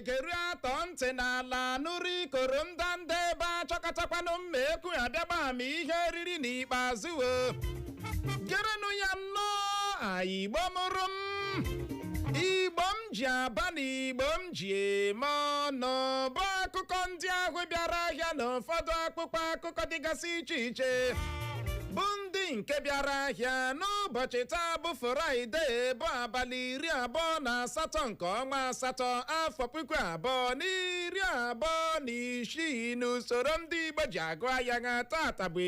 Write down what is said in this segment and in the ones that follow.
geru atọ ntị n'ala nụrụ ikoro ndanda ebe achọkọtakwanụ mma ekwu abịagba m ihe eriri n'ikpeazụ gerenụ ya nnọọ Igbo mụrụ m Igbo m ji aba na Igbo m ji eme ọnụ bụ akụkọ ndị ahụ bịara ahịa na ụfọdụ akpụkpọ akụkọ dịgasị iche iche bụ ndị nke bịara ahịa n'ụbọchị taa bụ Fraịde bụ abalị 28 nke ọnwa asatọ afọ 2026 n'usoro ndị Igbo ji agụ ahịa ha tata bụ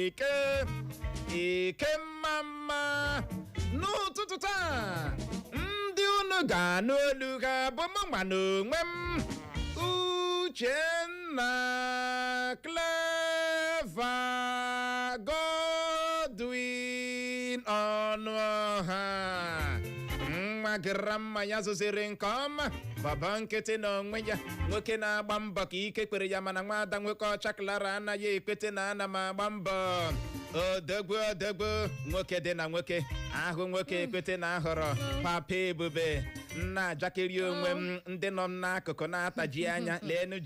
Eke mma n'ụtụtụ taa ndị unu ga-anụ olu ha bụ mụnwa n'onwe m Uchenna Clever Godwin Ọnụọha nwa gara mma ya zụziri nke ọma baba nkịtị na onwe ya nwoke na-agba mbọ ka ike kwere ya mana nwaada nwoke ọcha Clara anaghị ekwete na ana m agba mbọ odogwu nwoke dị na nwoke ahụ nwoke ekwete na ahọrọ papa ebube nna ajakịrị onwe m ndị nọ n'akụkụ na-ataji anya leenu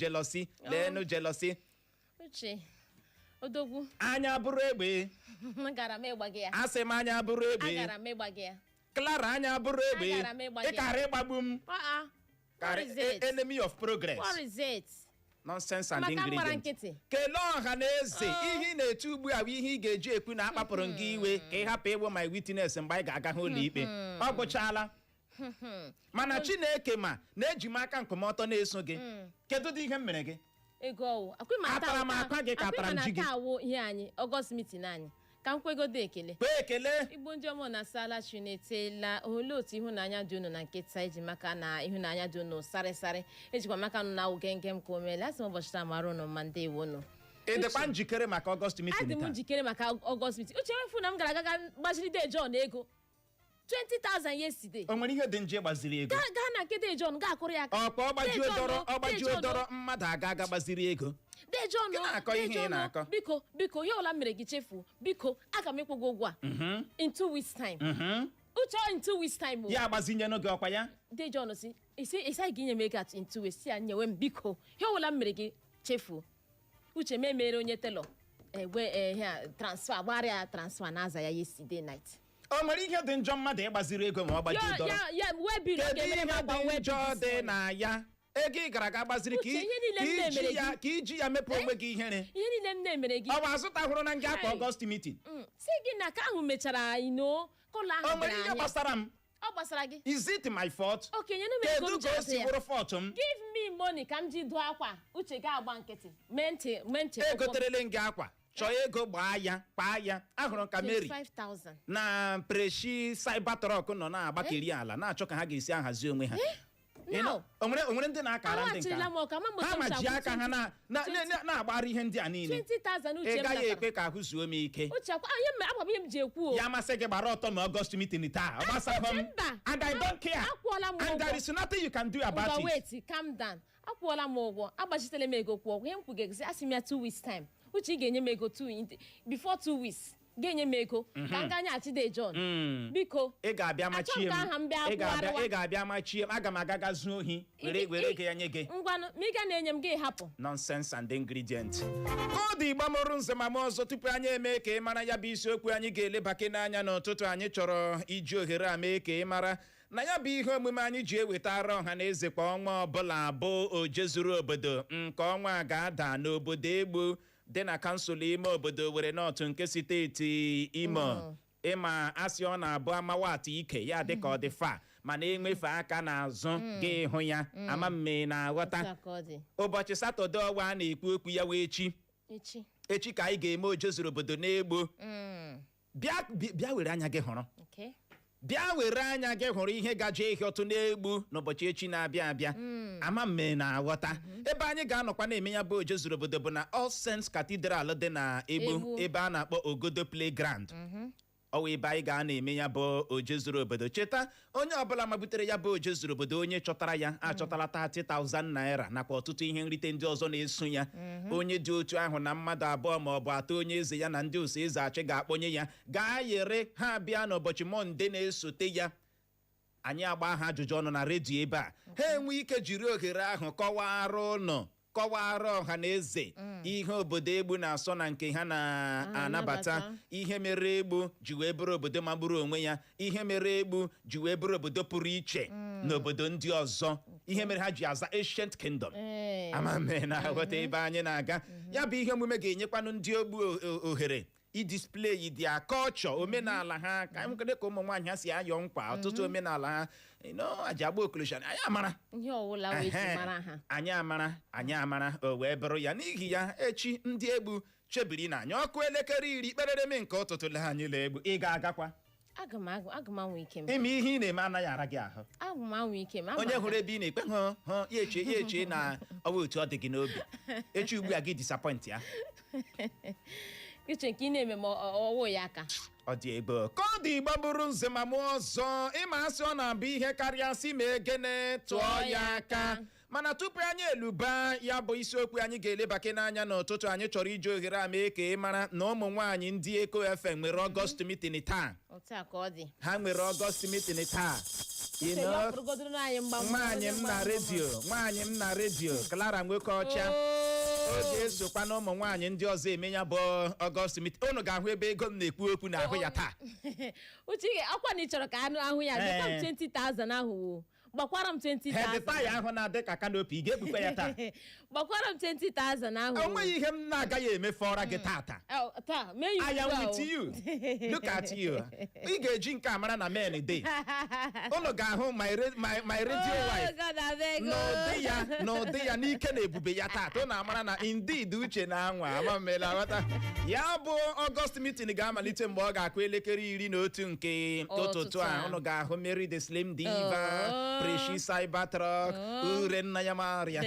jelosi Uche odogwu anya bụrụ egbe agara m ịgba gị ya asị m anya bụrụ egbe agara m ịgba gị ya Clara anya bụrụ egbe ị kara ịgbagbu m enemy of progress. What is it? Nonsense and ingredients. Kelee ọha na eze ihe ị na-etu ugbu a ihe ị ga-eji ekwu na akpapụrụ gị iwe ka ị hapụ ịwụ my witness mgbe anyị ga-aga ụlọ ikpe ọ gwụchaala mana Chineke ma na-eji m aka nkwụmọtọ na-eso gị kedu dị ihe m mere gị ego atara m akwa gị ka atara m ji gị ihe anyị August meeting anyị ka m kwegodo ekele kpee ekele Igbo ndị ọmụ na sala chinetela olee otu ịhụnanya dị unu na nkịta eji maka na ịhụnanya dị unu sarịsarị ejikwa maka nụ na awụgenge m ka o meela asị m ụbọchị taa mara unu ma ndị iwu unu ịdịkwa njikere maka August meeting taa adị m njikere maka August meeting uche wefu na m gara aga gbaziri de John ego 20,000 yesterday o nwere ihe dị nje gbaziri ego gaa na nke de John ga-akụrụ ya aka ọkpa ọgbaji odọrọ mmadụ aga gbaziri ego Dejon biko ya ọla mere gị chefu biko aga m ịkwụ gị ụgwọ a in 2 weeks time uche in 2 weeks time ya agbazinye n'oge ọkwa ya Dejon si ịsa gị nye m ego in 2 weeks ya nyewe m biko ya ọla mere gị chefu uche m emere onye telo transfer gbarịa transfer na aza ya yesterday night o nwere ihe dị njọ mmadụ ịgbaziri ego ma ọ gbaji ụdọrọ kedu ihe dị njọ dị na ya ego ị gara aga gbaziri ka iji ya mepee onwe gị ihere ihe niile m na-emere gị ọ bụ azụtahụrụ na nga akpa August meeting si gị na ka ahụ mechara kọla ahụ o nwere ihe gbasara m ọ gbasara gị is it my fault okenye na ego kedu ka o si bụrụ fault m give me money ka m ji dụọ akwa uche ga-agba nkịtị mee ntị egoterele gị akwa chọọ ego gbaa ya kpaa ya ahụrụ ka Mary 25,000 na preshi Cybertruck nọ na-agbakeri ala na-achọ ka ha ga-esi ahazi onwe ha o nwere ndị na-akara ndị nka ha ma ji aka ha na-agbara ihe ndị a niile 20,000 uche ị gaghị ekwe ka ahụ zuo m ike m ji ekwu ya masị gị gbara ọtọ na August meeting taa ọ gbasara m and I don't care and there is nothing you can do about it. Wait, calm down. Akwụọla m ụgwọ agbachitele m ego kwụọ ihe m kwugegzi asị m ya 2 weeks time uche ị ga-enye m ego before 2 weeks ga-enye m ego ka m ganye achide John biko ị ga-abịa machie m ị ga-abịa machie m aga m aga zuo ohi were ego ya nye gị ngwanụ ma ị ga na-enye m gị hapụ nonsense and ingredient ọ dị Igbo mụrụ nze ma m ọzọ tupu anyị eme ka ị mara ya bụ isiokwu anyị ga-elebake n'anya n'ụtụtụ anyị chọrọ iji ohere a mee ka ị mara na ya bụ ihe omume anyị ji ewetara ọha na eze kwa ọnwa ọbụla bụ oje zuru obodo nke ọnwa ga-ada n'obodo Egbo dị na kansụl ime obodo Were North nke steeti Imo ịma asị ọ na-abụ amawatụ ike ya dịka ọ dị fa mana enwefe aka n'azụ ga-ịhụ ya ama mme na-aghọta ụbọchị Satọde ọwa a na-ekwu okwu ya wee echi ka anyị ga-eme oje zuru obodo n'Egbo bịa were anya gị hụrụ bịa were anya gị hụrụ ihe gaje ihe ọtụ n'Egbo n'ụbọchị echi na-abịa abịa ama mme na-aghọta ebe anyị ga-anọkwa na-eme ya bụ oje zuru obodo bụ na All Saints Cathedral dị na Egbo ebe a na-akpọ Ogodo Playground ọwa ebe anyị ga na-eme ya bụ oje zuru obodo cheta onye ọbụla mabutere ya bụ oje zuru obodo onye chọtara ya achọtala 30,000 naira nakwa ọtụtụ ihe nrite ndị ọzọ na-eso ya onye dị otu ahụ na mmadụ abụọ ma ọ bụ atọ onye eze ya na ndị ose eze achị ga-akpọnye ya gaa yere ha bịa n'ụbọchị Mọnde na-esote ya anyị agba ha ajụjụ ọnụ na redio ebe a ha enwe ike jiri ohere ahụ kọwara ọha na eze ihe obodo egbu na-asọ na nke ha na-anabata ihe mere egbu ji wee bụrụ obodo magburu onwe ya ihe mere egbu ji wee bụrụ obodo pụrụ iche n'obodo ndị ọzọ ihe mere ha ji aza ancient kingdom amame na-aghọta ebe anyị na-aga ya bụ ihe omume ga-enyekwanụ ndị ogbu ohere idisplay dia culture omenala ha ka anyị nwekede ka ụmụ nwaanyị ha si ayọ nkwa ọtụtụ omenala ha aji agba okoloshan anyị amara ihe ọwụla wee ji mara ha anyị amara o wee bụrụ ya n'ihi ya echi ndị egbu chebiri na anya ọkụ elekere 10 kperere nke ụtụtụ le anyị la egbu ị ga-agakwa aga m anwe ike m ime ihe ị na-eme anaghị ara gị ahụ aga m anwe ike m onye hụrụ ebe ị na-ekpe ya eche na ọwa otu ọ dị gị n'obi echi ugbu a gị disappoint ya uche nke ị na-eme ma ọwụ ya aka ọ dị ebe ka ọ dị Igbo bụrụ nze ma mụ ọzọ ịma asị ọ na-abụ ihe karịa sị ma egene tụọ ya aka mana tupu anyị eluba ya bụ isiokwu anyị ga-elebake n'anya n'ụtụtụ anyị chọrọ iji ohere a mee ka ị mara na ụmụ nwaanyị ndị Eko FM nwere Ọgọst meeting taa ha nwere Ọgọst meeting taa nwaanyị m na redio Clara nwoke ọcha ọ ga-esokwa na ụmụ nwaanyị ndị ọzọ eme ya bụ Ọgọst meeting unu ga-ahụ ebe ego m na-ekwu okwu n'ahụ ya taa uche akwa na ị chọrọ ka anụ ahụ ya dịka m 20,000 ahụ gbakwara m 20,000 taya ahụ na-adị ka kanopi ị ga-ekpukwa ya taa gbakwara m 20,000 ahụ o nweghị ihe m na-agaghị emefọra gị tata I am with you look at you ị ga-eji nke a mara na men day unu ga-ahụ my radio wife n'ụdị ya n'ike na ebube ya tata unu amara na indeed uche na anwa amamela ghọta ya bụ Ọgọst meeting ga-amalite mgbe ọ ga-akụ elekere 11 nke ụtụtụ a unu ga-ahụ Mary the Slim Diva Preshi Cybertruck ure nna ya Maria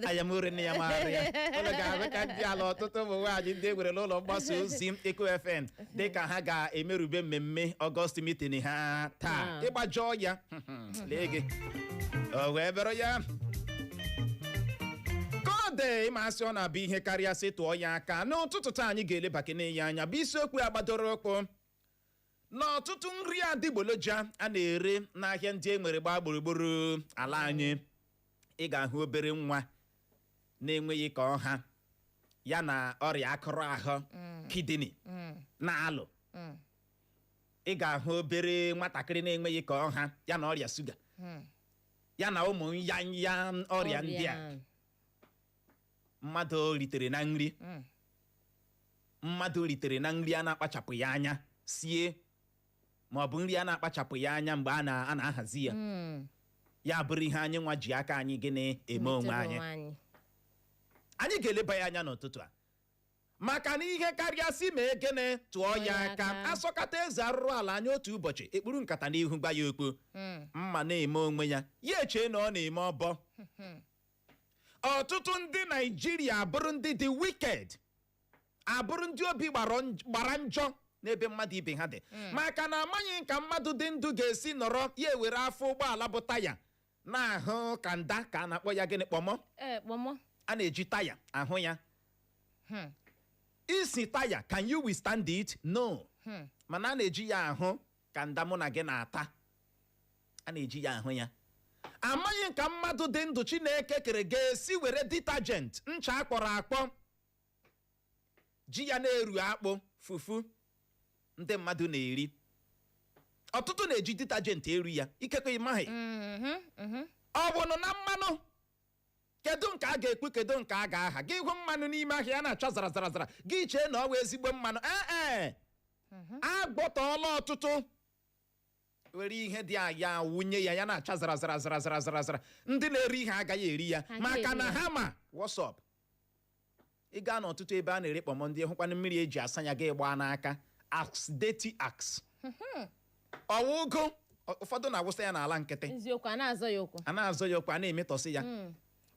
aya m ure nna ya Maria ụlọ ga-ahụ ka ndị ala ọtụtụ ụmụ nwaanyị ndị egwere n'ụlọ mgbasa ozi Eko FM dịka ha ga-emerube mmemme Ọgọst meeting ha taa ịgbajọ ya lee gị o wee bịara ya kode ịma asị ọ na-abụ ihe karịa sị tụọ ya aka n'ụtụtụ taa anyị ga-elebake ya anya bụ isiokwu ya gbadoro ụkwụ n'ọtụtụ nri adigboloja a na-ere n'ahịa ndị enwere gbaa gburugburu ala anyị ị ga-ahụ obere nwa na-enweghị ka ọha ya na ọrịa akụrụ ahụ kidini na-alụ ị ga-ahụ obere nwatakịrị na-enweghị ka ọha ya na ọrịa suga ya na ụmụ nyanya ọrịa ndị a mmadụ ritere na nri a na-akpachapụghị anya sie ma ọ bụ nri a na-akpachapụghị anya mgbe a na-ahazi ya ya bụrụ ihe anyị nwa ji aka anyị gịnị eme onwe anyị ga-eleba ya anya n'ụtụtụ a maka na ihe karịa si ma egene tụọ ya aka asọkata eze arụrụ ala anya otu ụbọchị ekpuru nkata n'ihu gba ya okpo mma na-eme onwe ya echee na ọ na-eme ọbọ ọtụtụ ndị Naijiria abụrụ ndị dị wicked abụrụ ndị obi gbara njọ n'ebe mmadụ ibe ha dị maka na amaghị ka mmadụ dị ndụ ga-esi nọrọ ya ewere afọ ụgbọala bụ taya na-ahụ ka nda ka a na-akpọ ya gịnị kpọmọ a na-eji taya ahụ ya isi taya can you withstand it? No. Mana a na-eji ya ahụ ka nda mụ na gị na-ata a na-eji ya ahụ ya amaghị ka mmadụ dị ndụ Chineke kere ga-esi were detergent ncha akpọrọ akpọ ji ya na-eru akpụ fufu ndị mmadụ na-eri ọtụtụ na-eji detergent eru ya ikekwe ịmaghị ọ bụnụ na mmanụ kedu nke a ga-ekwu kedu nke a ga-aha gị hụ mmanụ n'ime ahịa a na-acha zara zara zara gị chee na ọ wee ezigbo mmanụ agbọtọọla ọtụtụ were ihe dị aya wunye ya na-acha zara zara zara zara zara zara ndị na-eri ihe agaghị eri ya maka na ha ma wọsọp ị gaa n'ọtụtụ ebe a na-ere kpọmọ ndị hụkwanụ mmiri eji asa ya gị gbaa n'aka ax ọwụ ụgụ ụfọdụ na-awụsa ya n'ala nkịtị eziokwu a na-azọ ya ụkwụ a na-emetọsị ya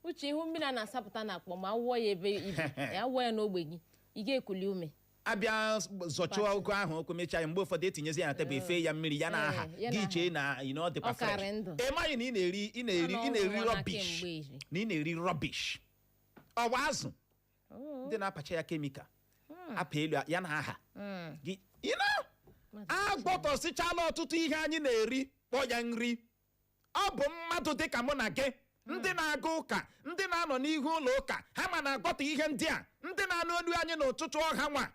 uche ihu mmiri a na-asapụta na akpọ ma awụọ ya ebe ibe ya awụọ ya n'ogbe gị ị ga-ekuli ume abịa zọchụọ ụgụ ahụ okwu mechaa ya mgbe ụfọdụ etinyezi ya na tebụl efe ya mmiri ya na aha gị chee na ọ dịkwa fresh ịmaghị na ị na-eri rubbish ọwa azụ ndị na-apacha ya kemikal apa elu ya na aha gị agbọtọsịchala ọtụtụ ihe anyị na-eri kpọọ ya nri. Ọ bụ mmadụ dịka mụ na gị, ndị na-aga ụka, ndị na-anọ n'ihu ụlọ ụka, ha ma na-agọta ihe ndị a, ndị na-anụ olu anyị n'ụtụtụ ọha nwa.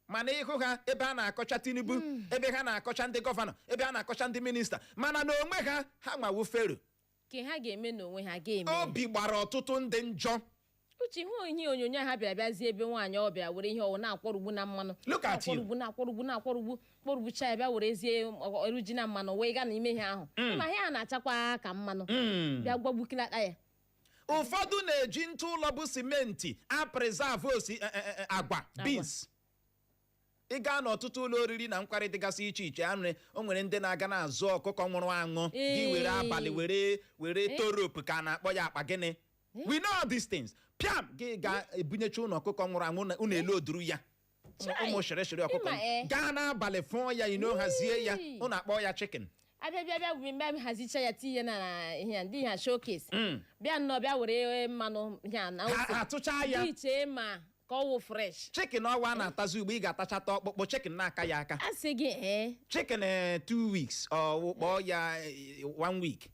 Mana ịhụ ha ebe a na-akọcha Tinubu, ebe ha na-akọcha ndị gọvanọ, ebe ha na-akọcha ndị minista, mana n'onwe ha nwawu fero. Ke ha ga-eme n'onwe ha ga-eme. Obi gbara ọtụtụ ndị njọ. Uche hụ ihe onyonyo ha bịara bịazie ebe nwaanyị ọ bịara were ihe ọwụ na-akwọrugbu na mmanụ. Look at you. na-akwọrugbu kpọrugbucha ya bịa werezie eruji na mmanụ wee gaa n'ime ihe ahụ. Ma ihe a na-achakwa ka mmanụ. Bịa gbagbukilata ya. Ụfọdụ na-eji ntụ ụlọ bụ simenti apreserve agwa beans. Ị gaa n'ọtụtụ ụlọ oriri na nkwari dịgasị iche iche, o nwere ndị na-aga na-azụ ọkụkọ nwụrụ anwụ gị were abalị were torop ka a na-akpọ ya akpa gịnị. We know all these things. Piam gị ga-ebunyecha ụlọ ọkụkọ nwụrụ anwụ unu elu oduru ya. Ụmụ shirishiri ọkụkọ gaa n'abalị fụọ ya hazie ya unu akpọ ya chicken. Abịa bụ mgbe m hazicha ya tinye na ihe ndị ha showcase. Bịa nnọọ bịa were mmanụ ya na ose. Atụcha ya. Iche ma ka ọ wụ fresh. Chicken ọwa a na-atazi ugbo ị ga-atachata ọkpụkpụ chicken na-aka ya aka. A sị gị chicken 2 weeks ọ kpọọ ya 1 week.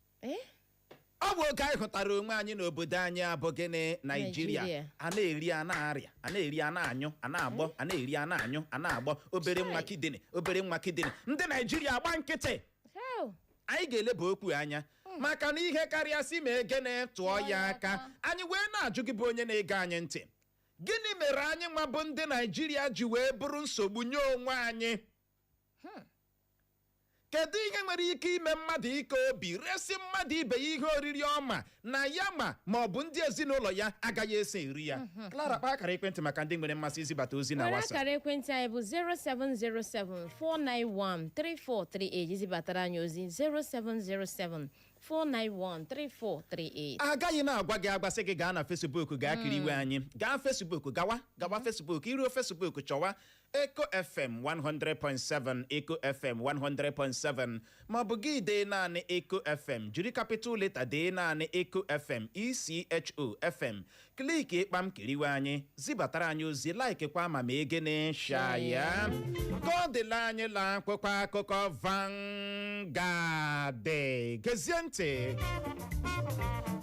Ọ bụ oge anyị hụtara onwe anyị n'obodo anyị abụ gịnị Nigeria. A na-eri a na-arịa, a na-eri a na-anyụ, a na-agbọ, a na-eri a na-anyụ, a na-agbọ, obere nwa kidini, obere nwa kidini. Ndị Nigeria agba nkịtị. Anyị ga-eleba okwu anya maka na ihe karịa si ma egene tụọ ya aka. Anyị wee na-ajụ gị bụ onye na-ege anyị ntị, gịnị mere anyị nwa bụ ndị Nigeria ji wee bụrụ nsogbu nye onwe anyị? Kedu ihe nwere ike ime mmadụ ike obi resi mmadụ ibe ya ihe oriri ọma na ya ma ọ bụ ndị ezinaulo ya agaghị esi eri ya? Clara, kpaa akara ekwentị maka ndị nwere mmasị izibata ozi na WhatsApp. Akara ekwentị anyị bụ 07074913438. Izibatara anyị ozi 07074913438. Agaghị na-agwa gị agbasị gị gaa na Facebook gaa kiri iwe anyị. Gaa Facebook, gawa Facebook, iruo Facebook chọwa Eco FM 100.7, Eco FM 100.7, ma ọ bụ gị dee naanị Eco FM, jiri capital letter dee naanị Eco FM, ISIOKWU FM. Kliki ịkpam kiriwe anyị, zibatara anyị ozi, like kwa ma ma egene shaya. Ka ọ dịla anyị la akwụkwọ akụkọ Vanguard. Gezie ntị.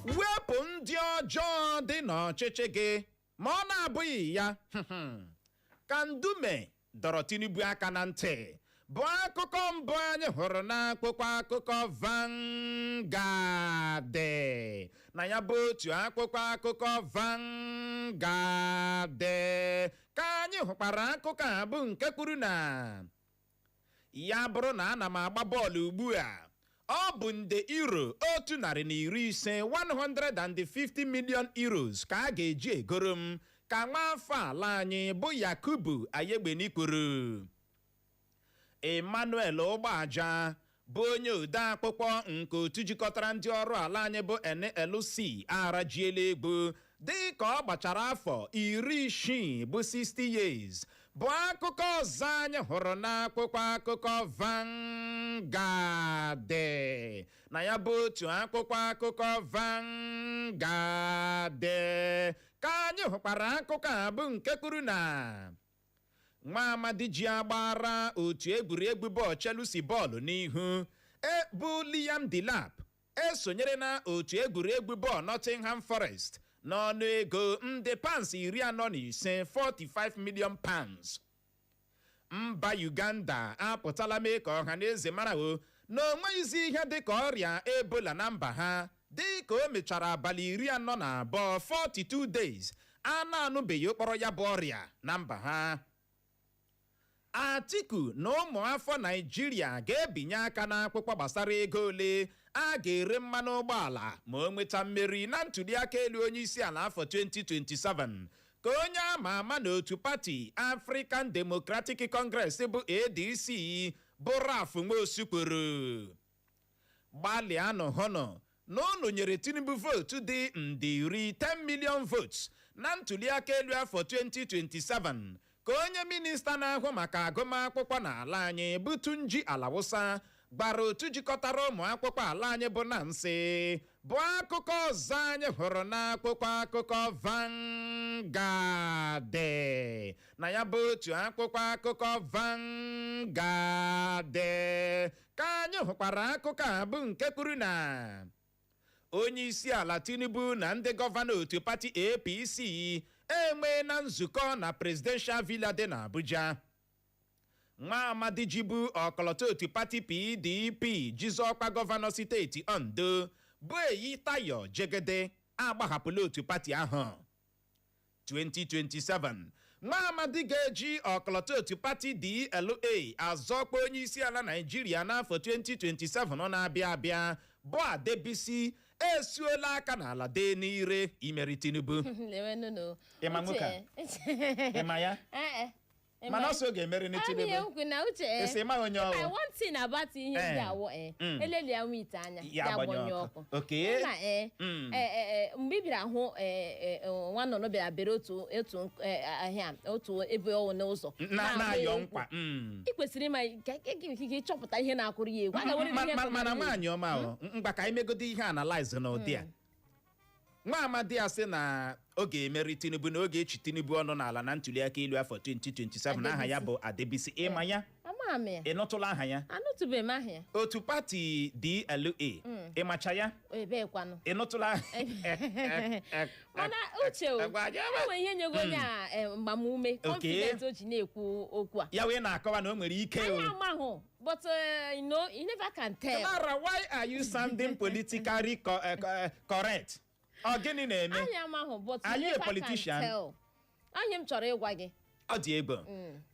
Wepụ ndị ọjọọ dị n'ọchịchị gị ma ọ na-abụghị ya. Ka Ndume dọrọ Tinubu aka na ntị bụ akụkọ mbụ anyị hụrụ n'akwụkwọ akụkọ Vanguard. Na ya bụ otu akwụkwọ akụkọ Vanguard ka anyị hụkwara akụkọ a bụ nke kwuru na ya bụrụ na ana m agba bọọlụ ugbu a, ọ bụ nde euro 150 150 million euros ka a ga-eji egoro m ka nwa afọ ala anyị bụ Yakubu Ayegbeni kwuru. Emmanuel Ụgbọaja bụ onye ode akwụkwọ nke otu jikọtara ndị ọrụ ala anyị bụ NLC arajiela egwu dị ka ọ gbachara afọ 60 bụ 60 years, bụ akụkọ ọzọ anyị hụrụ n'akwụkwọ akụkọ Vanguard. Na ya bụ otu akwụkwọ akụkọ Vanguard ka anyị hụkwara akụkọ a bụ nke kwuru na nwa amadi ji agbara otu egwuregwu bọọlụ Chelsea bọọlụ n'ihu bụ Liam Delap esonyere na otu egwuregwu bọọlụ Nottingham Forest n'ọnụ ego nde pounds 45 £45 million. Mba Uganda apụtala mee ka ọha na eze mara na o nweghịzi ihe dị ka ọrịa Ebola na mba ha dị ka o mechara abalị 42 42 days a na-anụbeghị okporo ya bụ ọrịa na mba ha. Atiku na ụmụafọ Naijiria ga-ebinye aka n'akwụkwọ gbasara ego ole a ga-ere mmanụ ụgbọala ma o nweta mmeri na ntụliaka elu onye isi ala afọ 2027 ka onye ama ama n'otu pati African Democratic Congress bụ ADC bụ Ralph Nwosu kwuru. Gbalịanụ hụnụ na unu nyere Tinubu votu dị nde 10 million votes na ntụliaka elu afọ 2027 ka onye minista na-ahụ maka agụmakwụkwọ n'ala anyị bụ Tunji Alawusa gbara otu jikọtara ụmụ akwụkwọ ala anyị bụ Nancy, bụ akụkọ ọzọ anyị hụrụ n'akwụkwọ akụkọ Vanguard. Na ya bụ otu akwụkwọ akụkọ Vanguard ka anyị hụkwara akụkọ a bụ nke kwuru na onye isi ala Tinubu na ndị gọvanọ otu pati APC enwe na nzukọ na presidential villa dị n'Abuja. Nwa amadi jibu ọkọlọtọ otu pati PDP jizi ọkwa gọvanọ steeti Ondo bụ Eyitayo Jegede agbahapụla otu pati ahụ. 2027 nwa amadi ga-eji ọkọlọtọ otu pati DLA azọkwa onye isi ala Naịjirịa n'afọ 2027 na-abịa abịa bụ Adebisi esuola aka n'ala dee n'ire imeri Tinubu. Ịma nwoke a? Ịma ya? Mana ọsọ ga-emeri na Tinubu. Esi ma onye ọrụ. One thing about ihe ndị awọ eleli ya nwe ite anya ya gbanye ọkụ. Okay. Na mgbe ị bịara hụ nwa nọ bịara bere otu ebe ọwụ n'ụzọ na-ayọ nkwa. Ị kwesịrị ịma ka ịchọpụta ihe na-akụrụ ya egwu. Mana nwaanyị ọma ahụ mgba ka anyị megodi ihe analyze n'ụdị a. Nwa amadi ya sị na ọ ga-emeri Tinubu na oge echi Tinubu ọnụ n'ala na ntuliaka elu afọ 2027 na aha ya bụ Adebisi. Ịma ya? Ị nụtụla aha ya? Anụtụbeghị m aha ya. Otu pati DLA ịmacha ya? Ị nụtụla? Mana uche enwe ihe nyego onye a mgbamume confidence o ji na-ekwu okwu a. Ya wee na-akọwa na o nwere ike o. Anya amahụ, but you know, you never can tell. Clara, why are you sounding politically correct? Ọ gịnị na-eme? Anya amahụ, but Are you you a never can politician? tell. Anya m chọrọ ịgwa gị. Ọ dị egbo.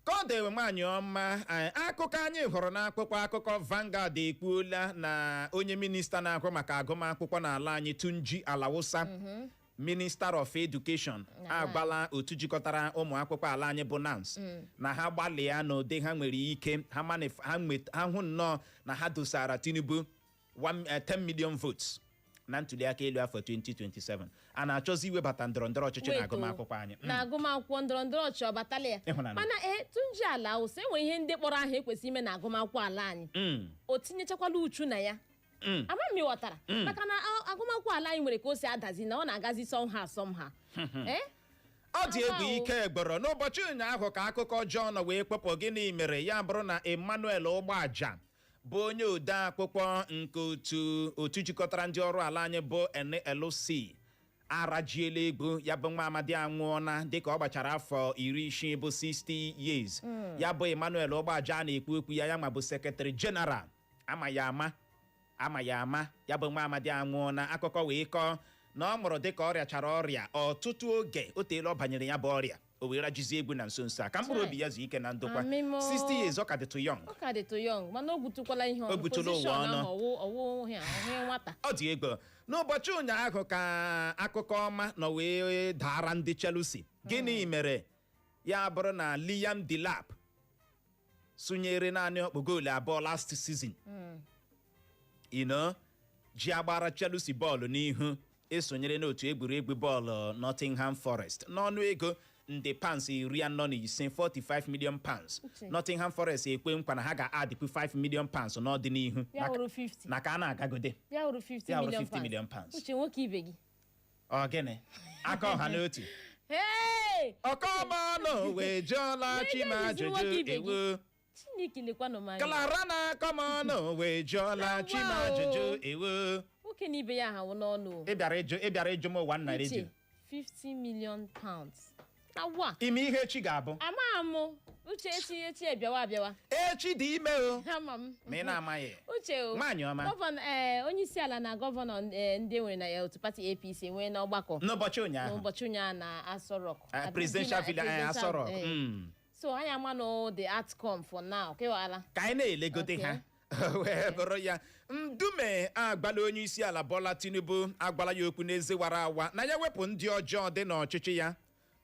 Ka ọ dị nwaanyị ọma, akụkọ anyị hụrụ n'akwụkwọ akụkọ Vanguard ekwuola na onye minista na-ahụ maka agụmakwụkwọ n'ala anyị Tunji Alawusa, Minister of Education, agwala otu jikọtara ụmụ akwụkwọ ala anyị bụ NANS na ha gbalịa n'ụdị ha nwere ike ha hụ nnọọ na ha dosara Tinubu 10 million votes na ntuliaka elu afọ 2027. A na-achọzi iwebata ndọrọndọrọ ọchịchị na agụmakwụkwọ anyị. Na agụmakwụkwọ ndọrọndọrọ ọchịchị ọbatala ya. Mana Tunji Alawusa enwere ihe ndị kpọrọ aha ekwesị ime na agụmakwụkwọ ala anyị. O tinyechakwala uchu na ya. Ama m ịghọtara maka na agụmakwụkwọ ala anyị nwere ka o si adazi na ọ na-agazi somehow. Ọ dị egwu ike egboro n'ụbọchị ụnyaahụ ka akụkọ ọjọọ nọ wee kpọpụ gịnị mere ya bụrụ na Emmanuel Ụgbọaja bụ onye ode akwụkwọ nke otu jikọtara ndị ọrụ ala anyị bụ NLC arajiela egwu ya bụ nwa amadi anwụọna dịka ọ gbachara afọ 60 bụ 60 years. Ya bụ Emmanuel Ụgbọaja na-ekwu okwu ya ma bụ Secretary General ama ya ama ya bụ nwa amadi anwụọna. Akụkọ wee kọọ na ọ mụrụ dịka ọ rịachara ọrịa ọtụtụ oge o teela ọ banyere ya bụ ọrịa o wee rajizie egwu na nso nso a ka mkpụrụ obi ya zuo ike na ndokwa. 60 years ọ ka dịtụ young mana o gbutukwala ihe o gbutula ụwa ọnụ. Ọ dị ego n'ụbọchị ụnyaahụ ka akụkọ ọma nọ wee daara ndị Chelsea. Gịnị mere ya bụrụ na Liam Delap sụnyere naanị ọkpụ goolu abụọ last season ji agbara Chelsea bọọlụ n'ihu esonyere n'otu egwuregwu bọọlụ Nottingham Forest n'ọnụ ego nde pounds 45 45 million pounds. Nottingham Forest ekwe nkwa na ha ga-adịpụ 5 million pounds n'ọdịnihu na ka a na-agagode ya hụrụ 50 million pounds. Uche nwoke ibe gị ọ gịnị aka ọha n'otu ọkọmanụ wee jụọla Chima ajụjụ ewo Clara na akọmanụ wee jụọla Chima ajụjụ ewo nwoke na ibe ya ha wụ n'ọnụ. Ị bịara ịjụ m ụwa nna redio 50 million pounds. Ime ihe echi ga-abụ ama Uche echi abịawa echi dị ime o ama m ma ị na-amaghị Uche nwaanyị ọma gọvanọ onye isi ala na gọvanọ ndị nwere na ya otu pati APC nwee n'ọgbakọ n'ụbọchị ụnyaahụ na Aso Rock presidential villa Aso Rock. So anyị ama no the outcome for now kewala ka anyị na-elegote ha wee bụrụ ya ndume agbala onye isi ala Bola Tinubu agbala ya okwu n'ezi wara awa na ya wepụ ndị ọjọọ dị n'ọchịchị ya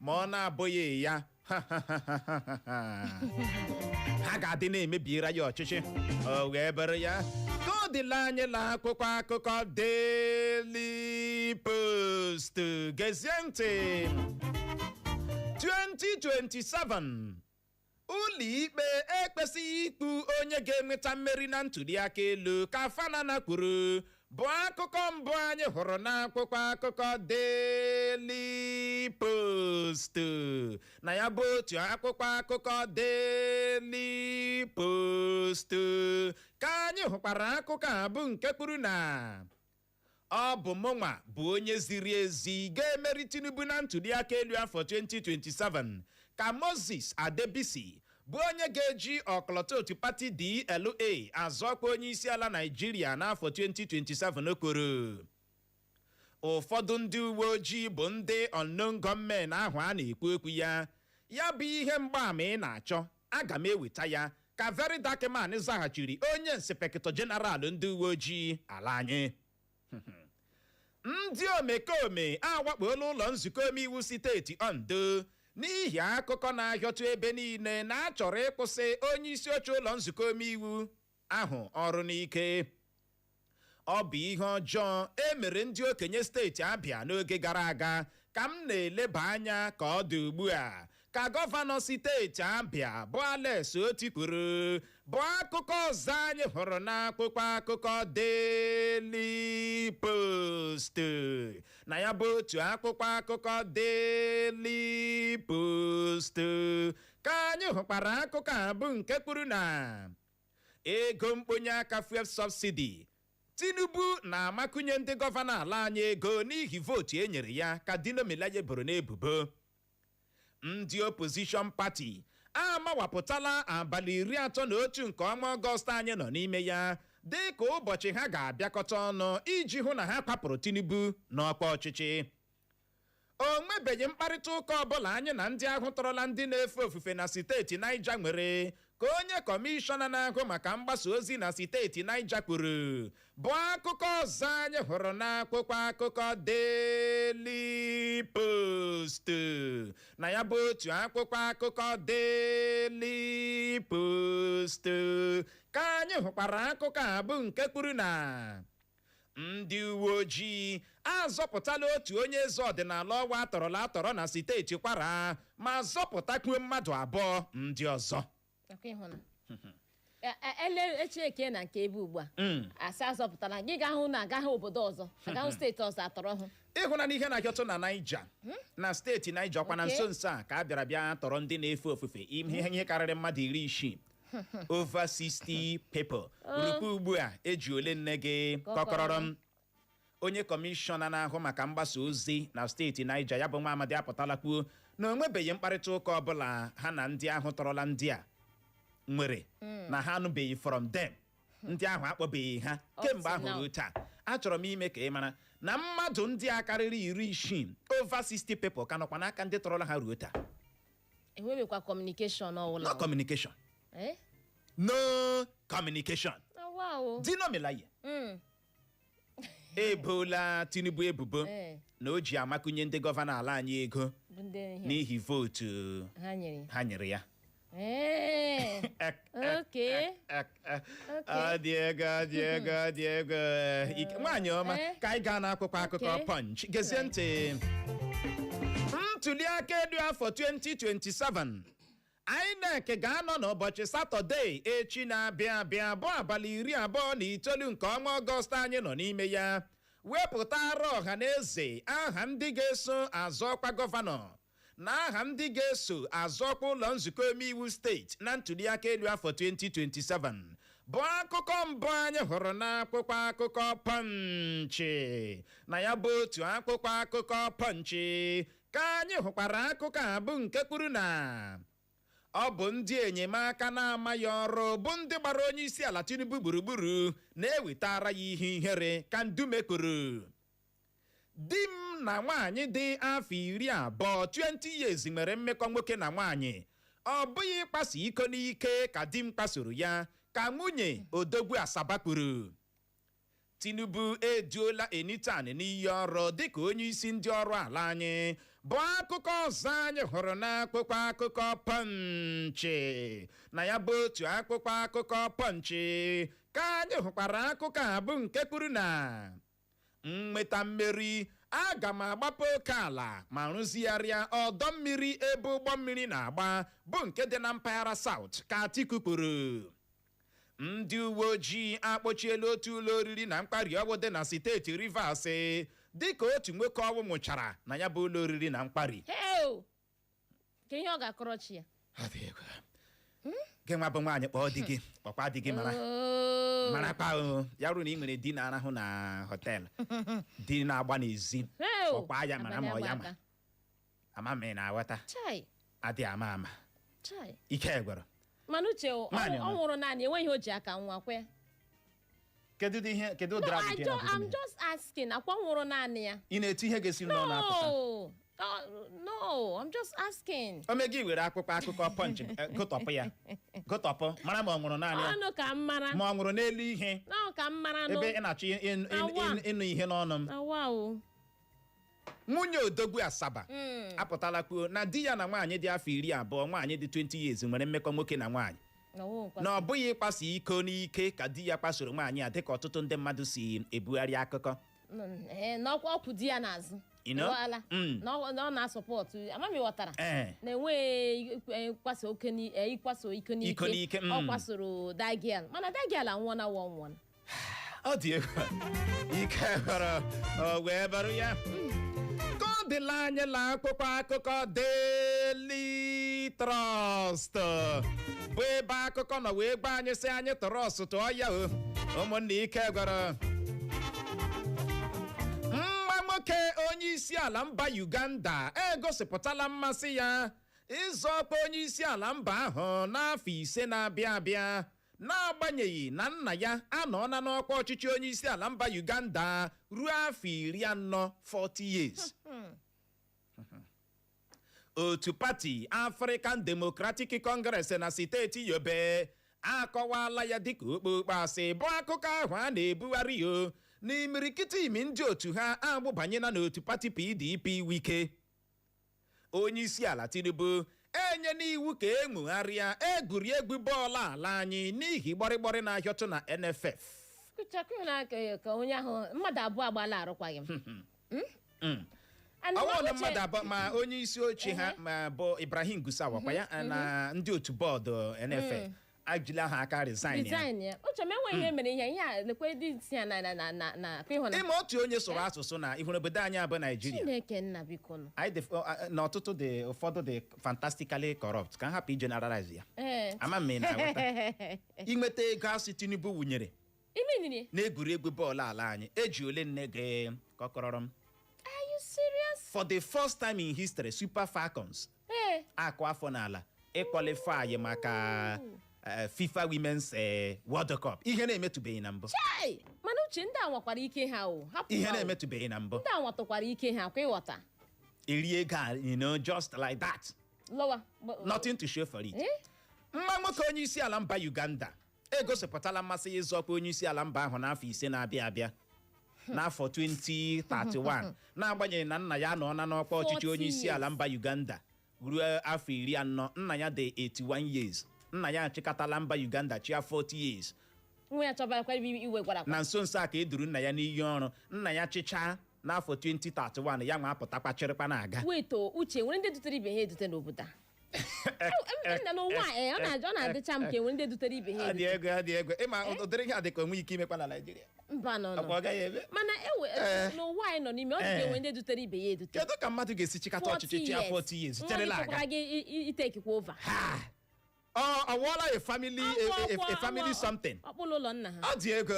ma ọ na-abụghị ya ha ga-adị na-emebiera ya ọchịchị. O wee bụrụ ya ka ọ dịla anyị la akwụkwọ akụkọ Daily Post gezie ntị 2027 ụlọikpe ekpesighị ikpu onye ga-enweta mmeri na ntuliaka elu ka Fanana kwuru bụ akụkọ mbụ anyị hụrụ n'akwụkwọ akụkọ Daily Post na ya bụ otu akwụkwọ akụkọ Daily Post Post ka anyị hụkwara akụkọ a bụ nke kwuru na ọ bụ mụnwa bụ onye ziri ezi ga-emeri Tinubu na ntụliaka elu afọ 2027 ka Moses Adebisi bụ onye ga-eji ọkọlọtọ otu pati DLA azọkwa onye isi ala Naịjirịa n'afọ 2027 kwuru. Ụfọdụ ndị uwe ojii bụ ndị unknown gunmen ahụ a na-ekwu okwu ya bụ ihe mgbaama ị na-achọ, aga m eweta ya, ka Very Dark Man zaghachiri onye inspektọ jeneral ndị uwe ojii ala anyị. Ndị omekome awakpola ụlọ nzukọ omeiwu steeti Ondo n'ihi akụkọ na-ahịọtụ ebe niile na a chọrọ ịkwụsị onye isi oche ụlọ nzukọ omeiwu ahụ ọrụ n'ike. Ọ bụ ihe ọjọọ emere ndị okenye steeti Abịa n'oge gara aga ka m na-eleba anya ka ọ dị ugbu a, ka gọvanọ steeti Abịa bụ Alex Oti kwuru, bụ akụkọ ọzọ anyị hụrụ n'akwụkwọ akụkọ Daily Post. Na ya bụ otu akwụkwọ akụkọ Daily Post ka anyị hụkwara akụkọ a bụ nke kwuru na ego mkponye aka fuel subsidy, Tinubu na-amakunye ndị gọvanọ ala anyị ego n'ihi vootu e nyere ya, ka Dino Melaye boro n'ebubo. Ndị opposition party amawapụtala abalị 31 nke ọnwa Ọgọst anyị nọ n'ime ya dị ka ụbọchị ha ga-abịakọta ọnụ iji hụ na ha kwapụrụ Tinubu n'ọkwa ọchịchị. O nwebeghị mkparịta ụka ọbụla anyị na ndị ahụ tọrọla ndị na-efe ofufe na steeti Niger nwere, ka onye kọmishọna na-ahụ maka mgbasa ozi na steeti Niger kwuru, bụ akụkọ ọzọ anyị hụrụ n'akwụkwọ akụkọ Daily Post. Na ya bụ otu akwụkwọ akụkọ Daily Post ka anyị hụkwara akụkọ a bụ nke kwuru na ndị uwe ojii azọpụtala otu onye eze ọdịnala ọwa atọrọ na steeti Kwara ma zọpụtakwuo mmadụ 2 ndị ọzọ. Echeke na nke ebe ugbu a asị azọpụtala gị ga-ahụ na agaghị obodo ọzọ, agaghị steeti ọzọ atọrọ hụ ịhụna n'ihe na-ahịọtụ na Niger na steeti Niger ọkwa na nso a ka a bịa tọrọ ndị na-efe ofufe ihe karịrị mmadụ 60, over 60 people. Urukwu ugbu a eji ole nne gị kọkọrọrọ m. Onye kọmishọna na-ahụ maka mgbasa ozi na steeti Niger ya bụ nwa amadi apụtala kwuo na o nwebeghị mkparịta ụka ọbụla ha na ndị ahụ tọrọla ndị a nwere, na ha anụbeghị from them. Ndị ahụ akpọbeghị ha kemgbe ahụ ruo taa. Achọrọ m ime ka ị mara na mmadụ ndị a karịrị 60, over 60 people ka nọkwa n'aka ndị tọrọla ha ruo taa. Enwebekwa communication ọbụla. No communication. No communication. Dino Melaye ebola Tinubu ebubo na o ji amakunye ndị gọvanọ ala anyị ego n'ihi vootu ha nyere ya. Diego nwaanyị ọma, ka anyị gaa n'akwụkwọ akụkọ Punch. Gezie ntị. Ntụliaka elu afọ 2027 INEC ga-anọ n'ụbọchị Satọde echi na-abịa bụ abalị 29 nke ọnwa Ọgọst anyị nọ n'ime ya, wepụtara ọha na eze aha ndị ga-eso azọ ọkwa gọvanọ na aha ndị ga-eso azọ ọkwa ụlọ nzukọ omeiwu steeti na ntụliaka elu afọ 2027, bụ akụkọ mbụ anyị hụrụ n'akwụkwọ akụkọ Punch. Na ya bụ otu akwụkwọ akụkọ Punch ka anyị hụkwara akụkọ a bụ nke kwuru na ọ bụ ndị enyemaka na-amaghị ọrụ bụ ndị gbara onye isi ala Tinubu gburugburu na-ewetara ya ihe ihere, ka Ndume kwuru. Di m na nwaanyị dị afọ 20 20 years nwere mmekọ nwoke na nwaanyị, ọ bụghị ịkpaso iko n'ike ka di m kpasoro ya, ka nwunye Odogwu Asaba kwuru. Tinubu eduola Enitan n'iyi ọrụ dịka onye isi ndị ọrụ ala anyị, bụ akụkọ ọzọ anyị hụrụ n'akwụkwọ akụkọ Punch. Na ya bụ otu akwụkwọ akụkọ Punch ka anyị hụkwara akụkọ a bụ nke kwuru na nweta mmeri, aga m agbapụ oke ala ma rụzigharịa ọdọ mmiri ebe ụgbọ mmiri na-agba bụ nke dị na mpaghara South, ka Atiku kwuru. Ndị uwe ojii akpọchiela otu ụlọ oriri na mkparị ọgwụ dị na steeti Rivers dịka otu nwoke ọnwụ nwụchara na ya bụ ụlọ oriri na mkparị. Ka ihe ọ ga-akọrọchi ya. gị nwa bụ nwaanyị kpọọ di gị kpọkwa di gị marakwa ya ruo na ị nwere di na-arahụ na họteelụ di na-agba n'ezi kpọkwa ya mara ma ọ ya ma ama m ị na-aghọta adị ama ike gwara mana uche ọ nwụrụ naanị enweghị o ji aka nwa kwe. kedu ụdịrị ajụjụ No, I'm just asking. Akwa nwụrụ naanị ya. Ị na-etu ihe ga-esi n'ọnụ apụta? No, I'm just asking. O megi were akwụkwọ akụkọ punch gụtọpụ ya. Gụtọpụ mara ma ọ nwụrụ naanị ya. Ọnụ ka m mara. Ma ọ nwụrụ n'elu ihe. No, ka m mara no. Ebe ị na-achọ ịnụ ihe n'ọnụ m. Awa o. Nwunye Odogwu Asaba apụtala kwuo na di ya na nwaanyị dị afọ 20, nwaanyị dị 20 years nwere mmekọ nwoke na nwaanyị. Na ọ bụghị ịkpaso iko n'ike ka di ya kpasoro nwaanyị a dịka ọtụtụ ndị mmadụ si ebugharị akụkọ. N'ọkwa ọkwụ di ya n'azụ. Na ọ na-asọpọtụ amami ghọtara na-enweghị ịkwaso iko n'ike ọ kwasoro dagial mana dagial anwụọna nwụọ. Ọ dị egwu ike gwara o wee barụ ya ka ọ dịla anyị la akwụkwọ akụkọ Daily Trust bụ ebe akụkọ nọ wee gba anyị sị anyị tọrọ ọsụtụ ọya ụmụnne ike gwara nwoke onye isi ala mba Uganda egosipụtala mmasị ya ịzọ ọkwa onye isi ala mba ahụ n'afọ 5 na-abịa abịa n'agbanyeghị na nna ya anọọla n'ọkwa ọchịchị onye isi ala mba Uganda ruo afọ 40 40 years. Otu pati African Democratic Congress na steeti Yobe akọwala ya dịka okpokpo asị bụ akụkọ ahụ a na-ebugharị n'imirikiti imi ndị otu ha agbụbanyela n'otu pati PDP Wike. Onye isi ala Tinubu enye n'iwu ka enwegharịa egwuregwu bọọlụ ala anyị n'ihi gbọrịgbọrị na-ahịọtụ na NFF. Ka onye ahụ mmadụ abụọ agbala arụkwaghị m. Ọwụna mmadụ abụọ ma onye isi oche ha ma bụ Ibrahim Gusawa kwa ya na ndị otu bọọdụ NFF ajụla ha aka resign ya. Uche m enweghị ihe mere ihe a lekwe dị isi ya na ịma otu onye sụrụ asụsụ na ihuru obodo anyị abụ Nigeria. Chineke nna biko nụ. Na ọtụtụ dị ụfọdụ dị fantastically corrupt ka m hapụ generalize ya. Ama m na-aghọta. Inweta ego asị Tinubu wụnyere n'egwuregwu bọọlụ ala anyị eji ole nne gị kọkọrọ m. Are you serious? For the first time in history, Super Falcons akụ afọ n'ala ịkwalifai maka FIFA Women's World Cup. Ihe na-emetụbeghị na mbụ. Mana uche ndị a nwakwara ike ha ihe na-emetụbeghị na mbụ. Ndị a nwatụkwara ike ha kwa ịghọta. Eri ego just like that. Lower. Nothing to show for it. Mma nwoke onye isi ala mba Uganda egosipụtala mmasị ịzọ ọkwa onye isi ala mba ahụ n'afọ 5 na-abịa abịa. N'afọ 2031 n'agbanyeghị na nna ya nọ n'ọkwa ọchịchị onye isi ala mba Uganda ruo afọ 40, nna ya dị 81 years. Nna ya achịkọtala mba Uganda chia 40 years. Na nso a ka eduru nna ya n'iyi ọrụ. Nna ya chịchaa n'afọ 2031 ya nwa apụtakwa chịrịkwa na-aga. Uche nwere ndị dutere ibe ha edute n'obodo ọ na-adịcha m ka enwere ndị dutere ibe ha adị ego ịma ụdịrị ihe adịka onwe ike imekwa na Nigeria. Mba nọ mana n'ụwa anyị nọ n'ime ọ dị ka enwere ndị dutere ibe ya edute. Kedu ka mmadụ ga-esi chịkọta ọchịchị chia 40 years cherela aga itekikwa over ọ wụọla a family something. Ụlọ nna ha ọ dị ego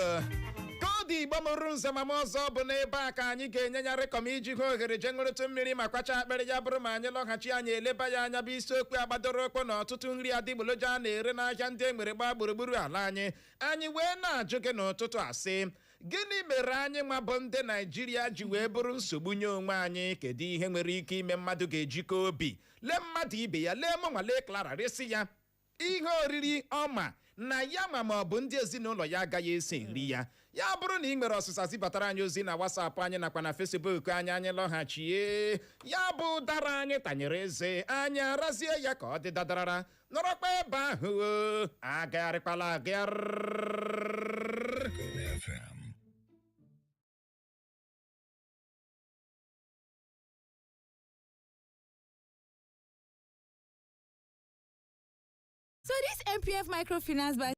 ka ọ dị Igbo mụrụ nze ma ọzọ bụ n'ebe a ka anyị ga-enye ya rịkọm iji hụ ohere je ṅụrịtụ mmiri ma kwacha akpịrị ya bụrụ ma anyị lọghachi anyị eleba ya anya bụ isiokwu agbadoro okpo na ọtụtụ nri adigboloja na-ere n'ahịa ndị enwere gbaa gburugburu ala anyị wee na-ajụ gị n'ụtụtụ asị gịnị mere anyị nwa bụ ndị Naijiria ji wee bụrụ nsogbu nye onwe anyị? Kedu ihe nwere ike ime mmadụ ga-ejikọ obi lee mmadụ ibe ya lee mụnwa lee Clara resi ya ihe oriri ọma na ya ma ọ bụ ndị ezinaulo ya agaghị esi nri ya bụrụ na ị nwere ọsịsa zibatara anyị ozi na WhatsApp anyị nakwa na Facebook anyị lọghachie ya bụ dara anyị tanyere eze anyị arazie ya ka ọ dị dadarara nọrọkwa ebe ahụ agagharịkwala So this MPF microfinance bank